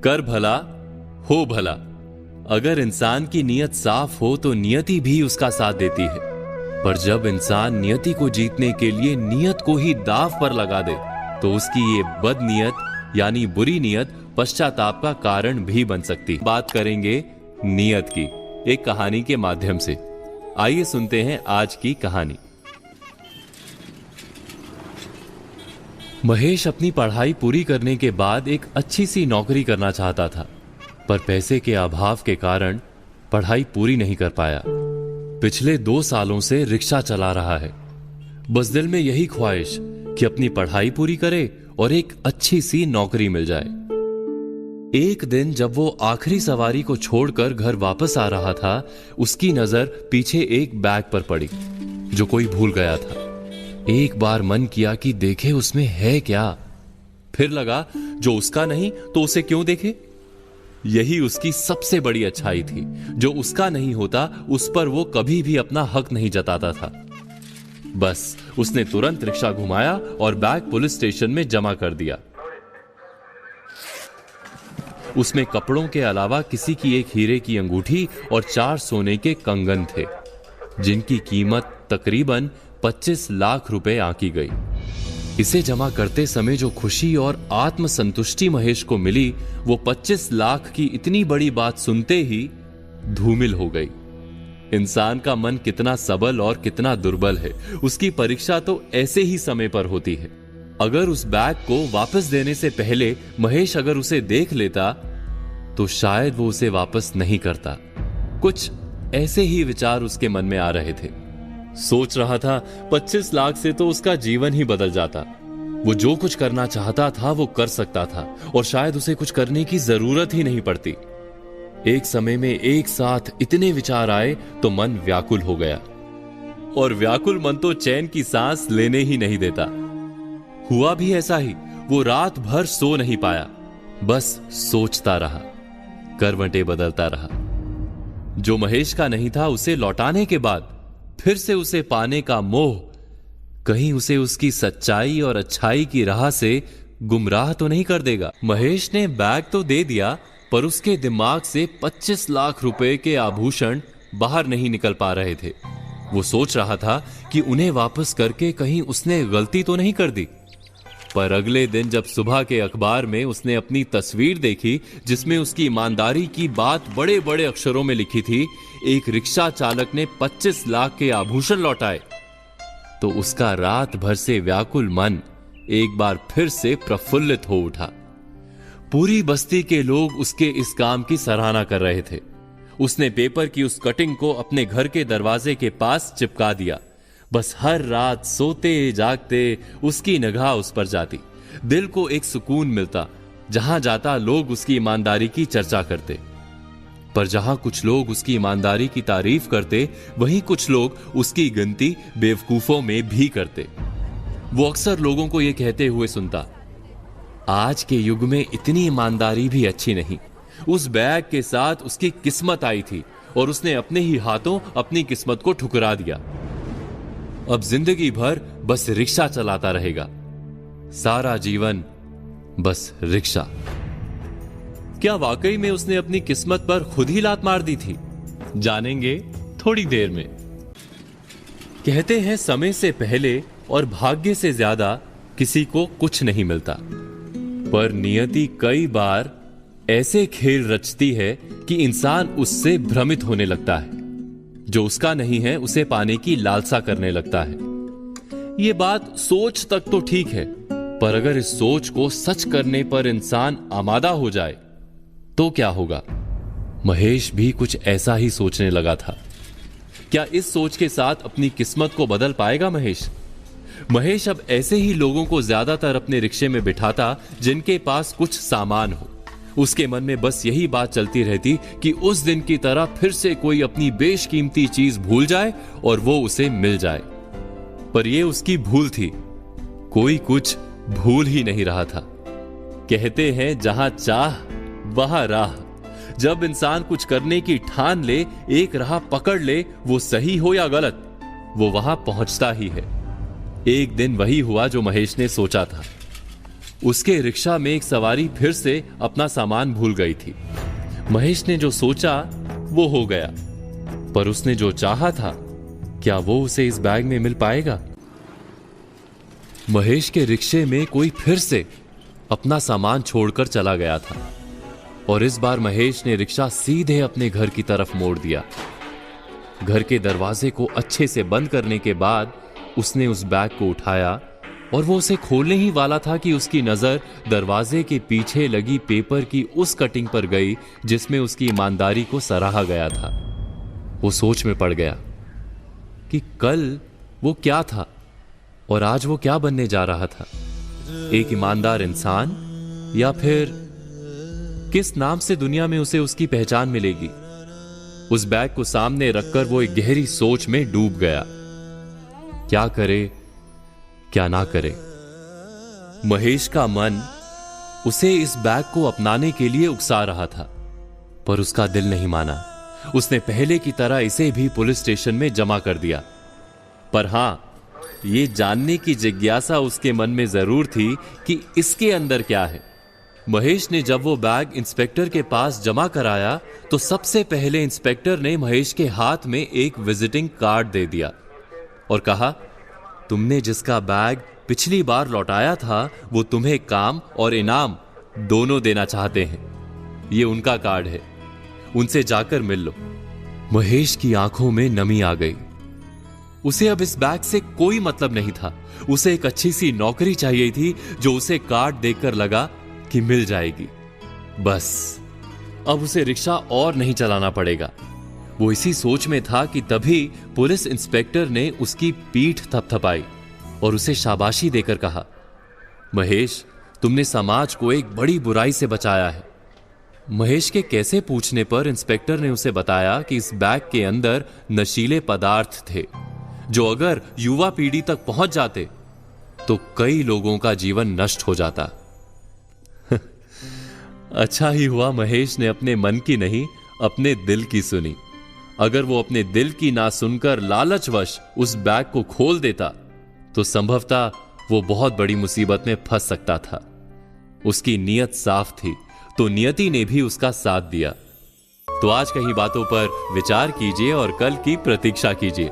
कर भला हो भला। अगर इंसान की नीयत साफ हो तो नियति भी उसका साथ देती है, पर जब इंसान नियति को जीतने के लिए नियत को ही दांव पर लगा दे तो उसकी ये बदनीयत यानी बुरी नियत पश्चाताप का कारण भी बन सकती। बात करेंगे नियत की एक कहानी के माध्यम से। आइए सुनते हैं आज की कहानी। महेश अपनी पढ़ाई पूरी करने के बाद एक अच्छी सी नौकरी करना चाहता था, पर पैसे के अभाव के कारण पढ़ाई पूरी नहीं कर पाया। पिछले 2 सालों से रिक्शा चला रहा है। बस दिल में यही ख्वाहिश कि अपनी पढ़ाई पूरी करे और एक अच्छी सी नौकरी मिल जाए। एक दिन जब वो आखिरी सवारी को छोड़कर घर वापस आ रहा था, उसकी नजर पीछे एक बैग पर पड़ी जो कोई भूल गया था। एक बार मन किया कि देखे उसमें है क्या, फिर लगा जो उसका नहीं तो उसे क्यों देखे। यही उसकी सबसे बड़ी अच्छाई थी। जो उसका नहीं होता उस पर वो कभी भी अपना हक नहीं जताता था। बस उसने तुरंत रिक्शा घुमाया और बैग पुलिस स्टेशन में जमा कर दिया। उसमें कपड़ों के अलावा किसी की एक हीरे की अंगूठी और 4 सोने के कंगन थे, जिनकी कीमत तकरीबन 25 लाख रुपए आंकी गई। इसे जमा करते समय जो खुशी और आत्मसंतुष्टि महेश को मिली, वो 25 लाख की इतनी बड़ी बात सुनते ही धूमिल हो गई। इंसान का मन कितना सबल और कितना दुर्बल है, उसकी परीक्षा तो ऐसे ही समय पर होती है। अगर उस बैग को वापस देने से पहले महेश अगर उसे देख लेता तो शायद वो उसे वापस नहीं करता। कुछ ऐसे ही विचार उसके मन में आ रहे थे। सोच रहा था 25 लाख से तो उसका जीवन ही बदल जाता। वो जो कुछ करना चाहता था वो कर सकता था और शायद उसे कुछ करने की जरूरत ही नहीं पड़ती। एक समय में एक साथ इतने विचार आए तो मन व्याकुल हो गया, और व्याकुल मन तो चैन की सांस लेने ही नहीं देता। हुआ भी ऐसा ही। वो रात भर सो नहीं पाया, बस सोचता रहा, करवटें बदलता रहा। जो महेश का नहीं था उसे लौटाने के बाद फिर से उसे पाने का मोह कहीं उसे उसकी सच्चाई और अच्छाई की राह से गुमराह तो नहीं कर देगा। महेश ने बैग तो दे दिया, पर उसके दिमाग से 25 लाख रुपए के आभूषण बाहर नहीं निकल पा रहे थे। वो सोच रहा था कि उन्हें वापस करके कहीं उसने गलती तो नहीं कर दी। पर अगले दिन जब सुबह के अखबार में उसने अपनी तस्वीर देखी, जिसमें उसकी ईमानदारी की बात बड़े बड़े अक्षरों में लिखी थी, एक रिक्शा चालक ने 25 लाख के आभूषण लौटाए, तो उसका रात भर से व्याकुल मन एक बार फिर से प्रफुल्लित हो उठा। पूरी बस्ती के लोग उसके इस काम की सराहना कर रहे थे। उसने पेपर की उस कटिंग को अपने घर के दरवाजे के पास चिपका दिया। बस हर रात सोते जागते उसकी निगाह उस पर जाती। दिल को एक सुकून मिलता। जहां जाता लोग उसकी ईमानदारी की चर्चा करते, पर जहां कुछ लोग उसकी ईमानदारी की तारीफ करते, वहीं कुछ लोग उसकी गिनती बेवकूफों में भी करते। वो अक्सर लोगों को यह कहते हुए सुनता, आज के युग में इतनी ईमानदारी भी अच्छी नहीं। उस बैग के साथ उसकी किस्मत आई थी और उसने अपने ही हाथों अपनी किस्मत को ठुकरा दिया। अब जिंदगी भर बस रिक्शा चलाता रहेगा, सारा जीवन बस रिक्शा। क्या वाकई में उसने अपनी किस्मत पर खुद ही लात मार दी थी? जानेंगे थोड़ी देर में। कहते हैं समय से पहले और भाग्य से ज्यादा किसी को कुछ नहीं मिलता, पर नियति कई बार ऐसे खेल रचती है कि इंसान उससे भ्रमित होने लगता है। जो उसका नहीं है उसे पाने की लालसा करने लगता है। यह बात सोच तक तो ठीक है, पर अगर इस सोच को सच करने पर इंसान आमादा हो जाए तो क्या होगा? महेश भी कुछ ऐसा ही सोचने लगा था। क्या इस सोच के साथ अपनी किस्मत को बदल पाएगा महेश? महेश अब ऐसे ही लोगों को ज्यादातर अपने रिक्शे में बिठाता जिनके पास कुछ सामान हो। उसके मन में बस यही बात चलती रहती कि उस दिन की तरह फिर से कोई अपनी बेशकीमती चीज भूल जाए और वो उसे मिल जाए। पर यह उसकी भूल थी, कोई कुछ भूल ही नहीं रहा था। कहते हैं जहां चाह वहां राह। जब इंसान कुछ करने की ठान ले, एक राह पकड़ ले, वो सही हो या गलत, वो वहां पहुंचता ही है। एक दिन वही हुआ जो महेश ने सोचा था। उसके रिक्शा में एक सवारी फिर से अपना सामान भूल गई थी। महेश ने जो सोचा वो हो गया, पर उसने जो चाहा था, क्या वो उसे इस बैग में मिल पाएगा? महेश के रिक्शे में कोई फिर से अपना सामान छोड़कर चला गया था और इस बार महेश ने रिक्शा सीधे अपने घर की तरफ मोड़ दिया। घर के दरवाजे को अच्छे से बंद करने के बाद उसने उस बैग को उठाया और वो उसे खोलने ही वाला था कि उसकी नजर दरवाजे के पीछे लगी पेपर की उस कटिंग पर गई जिसमें उसकी ईमानदारी को सराहा गया था। वो सोच में पड़ गया कि कल वो क्या था और आज वो क्या बनने जा रहा था, एक ईमानदार इंसान या फिर किस नाम से दुनिया में उसे उसकी पहचान मिलेगी। उस बैग को सामने रखकर वो एक गहरी सोच में डूब गया। क्या करे क्या ना करे। महेश का मन उसे इस बैग को अपनाने के लिए उकसा रहा था, पर उसका दिल नहीं माना। उसने पहले की तरह इसे भी पुलिस स्टेशन में जमा कर दिया। पर हां, यह जानने की जिज्ञासा उसके मन में जरूर थी कि इसके अंदर क्या है। महेश ने जब वो बैग इंस्पेक्टर के पास जमा कराया तो सबसे पहले इंस्पेक्टर ने महेश के हाथ में एक विजिटिंग कार्ड दे दिया और कहा, तुमने जिसका बैग पिछली बार लौटाया था वो तुम्हें काम और इनाम दोनों देना चाहते हैं। ये उनका कार्ड है, उनसे जाकर मिल लो। महेश की आंखों में नमी आ गई। उसे अब इस बैग से कोई मतलब नहीं था। उसे एक अच्छी सी नौकरी चाहिए थी जो उसे कार्ड देखकर लगा कि मिल जाएगी। बस अब उसे रिक्शा और नहीं चलाना पड़ेगा। वो इसी सोच में था कि तभी पुलिस इंस्पेक्टर ने उसकी पीठ थपथपाई और उसे शाबाशी देकर कहा, महेश, तुमने समाज को एक बड़ी बुराई से बचाया है। महेश के कैसे पूछने पर इंस्पेक्टर ने उसे बताया कि इस बैग के अंदर नशीले पदार्थ थे जो अगर युवा पीढ़ी तक पहुंच जाते तो कई लोगों का जीवन नष्ट हो जाता। अच्छा ही हुआ महेश ने अपने मन की नहीं, अपने दिल की सुनी। अगर वो अपने दिल की ना सुनकर लालचवश उस बैग को खोल देता तो संभवतः वो बहुत बड़ी मुसीबत में फंस सकता था। उसकी नीयत साफ थी तो नियति ने भी उसका साथ दिया। तो आज कही बातों पर विचार कीजिए और कल की प्रतीक्षा कीजिए।